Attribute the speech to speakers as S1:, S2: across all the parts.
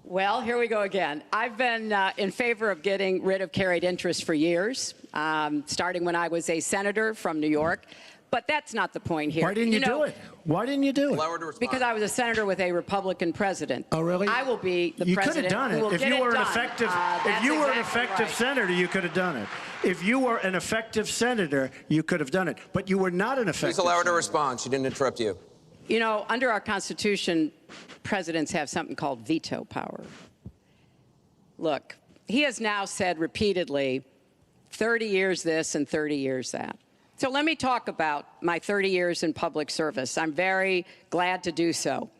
S1: Well, here we go again. I've been in favor of getting rid of carried interest for years, starting when I was a senator from New York. But that's not the point here.
S2: Why didn't you do it? Why didn't you do it?
S1: Because I was a senator with a Republican president.
S2: Oh, really?
S1: I will be the president.
S2: You could have done it. If you were an effective, senator, you could have done it. If you were an effective senator, you could have done it. But you were not an effective.
S3: Please allow her to respond. She didn't interrupt you.
S1: You know, under our Constitution, presidents have something called veto power. Look, he has now said repeatedly, 30 years this and 30 years that. So let me talk about my 30 years in public service. I'm very glad to do so.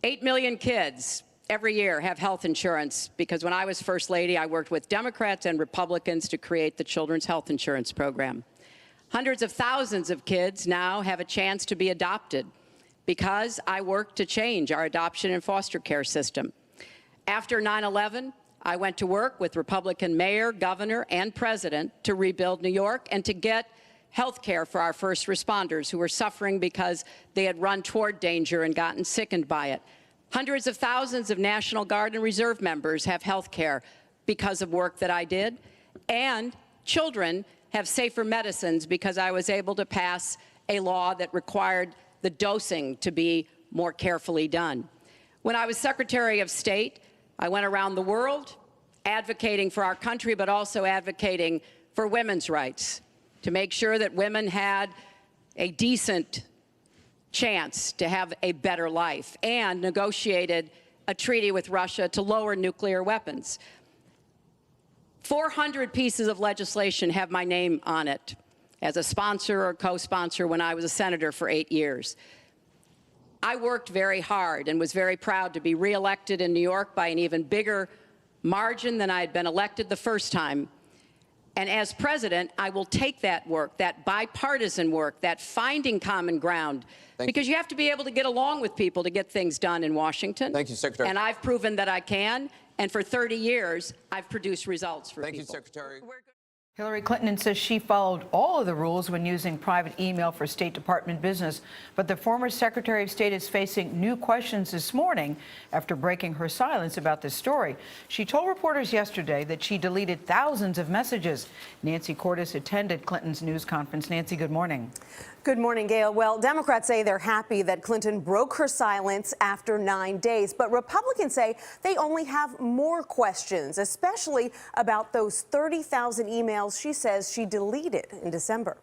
S1: 8 million kids every year have health insurance because when I was First Lady, I worked with Democrats and Republicans to create the Children's Health Insurance Program. Hundreds of thousands of kids now have a chance to be adopted because I worked to change our adoption and foster care system. After 9/11, I went to work with Republican mayor, governor, and president to rebuild New York and to get health care for our first responders who were suffering because they had run toward danger and gotten sickened by it. Hundreds of thousands of National Guard and Reserve members have health care because of work that I did. And children have safer medicines because I was able to pass a law that required the dosing to be more carefully done. When I was Secretary of State, I went around the world advocating for our country, but also advocating for women's rights, to make sure that women had a decent chance to have a better life, and negotiated a treaty with Russia to lower nuclear weapons. 400 pieces of legislation have my name on it as a sponsor or co-sponsor when I was a senator for 8 years. I worked very hard and was very proud to be reelected in New York by an even bigger margin than I had been elected the first time. And as president, I will take that work, that bipartisan work, that finding common ground, because you have to be able to get along with people to get things done in Washington.
S3: Thank you, Secretary.
S1: And I've proven that I can. And for 30 years, I've produced results for people.
S3: Thank you, Secretary.
S4: Hillary Clinton says she followed all of the rules when using private email for State Department business, but the former Secretary of State is facing new questions this morning after breaking her silence about this story. She told reporters yesterday that she deleted thousands of messages. Nancy Cordes attended Clinton's news conference. Nancy, good morning.
S5: Good morning, Gail. Well, Democrats say they're happy that Clinton broke her silence after 9 days, but Republicans say they only have more questions, especially about those 30,000 emails she says she deleted in December.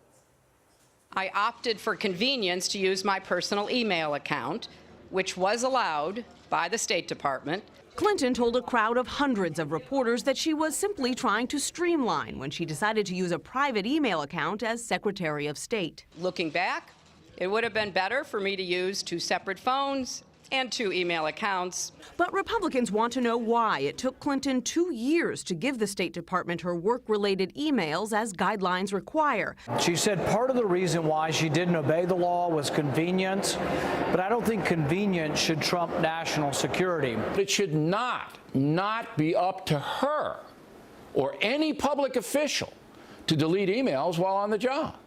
S1: I opted for convenience to use my personal email account, which was allowed by the State Department.
S6: Clinton told a crowd of hundreds of reporters that she was simply trying to streamline when she decided to use a private email account as Secretary of State.
S1: Looking back, it would have been better for me to use 2 separate phones and 2 email accounts.
S6: But Republicans want to know why it took Clinton 2 years to give the State Department her work-related emails as guidelines require.
S7: She said part of the reason why she didn't obey the law was convenience, but I don't think convenience should trump national security.
S8: It should not be up to her or any public official to delete emails while on the job.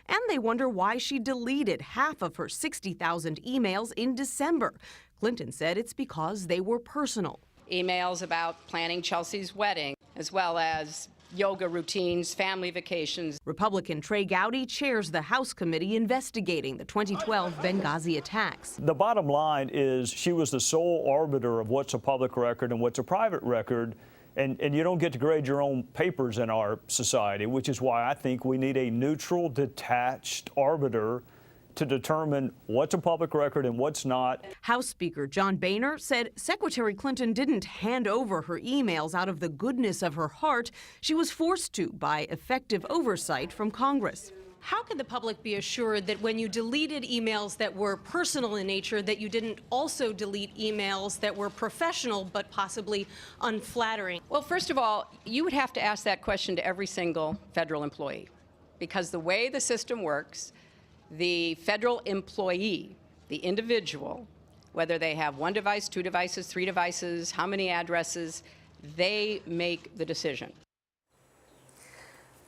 S6: And they wonder why she deleted half of her 60,000 emails in December. Clinton said it's because they were personal.
S1: Emails about planning Chelsea's wedding, as well as yoga routines, family vacations.
S6: Republican Trey Gowdy chairs the House committee investigating the 2012 Benghazi attacks.
S9: The bottom line is she was the sole arbiter of what's a public record and what's a private record. And you don't get to grade your own papers in our society, which is why I think we need a neutral, detached arbiter to determine what's a public record and what's not.
S6: House Speaker John Boehner said Secretary Clinton didn't hand over her emails out of the goodness of her heart. She was forced to by effective oversight from Congress.
S10: How can the public be assured that when you deleted emails that were personal in nature, that you didn't also delete emails that were professional but possibly unflattering?
S1: Well, first of all, you would have to ask that question to every single federal employee, because the way the system works, the federal employee, the individual, whether they have 1 device, 2 devices, 3 devices, how many addresses, they make the decision.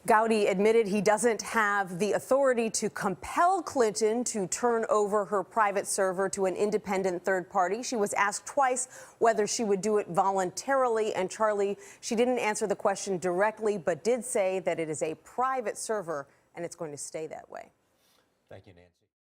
S5: Gowdy admitted he doesn't have the authority to compel Clinton to turn over her private server to an independent third party. She was asked twice whether she would do it voluntarily. And Charlie, she didn't answer the question directly, but did say that it is a private server and it's going to stay that way.
S3: Thank you, Nancy.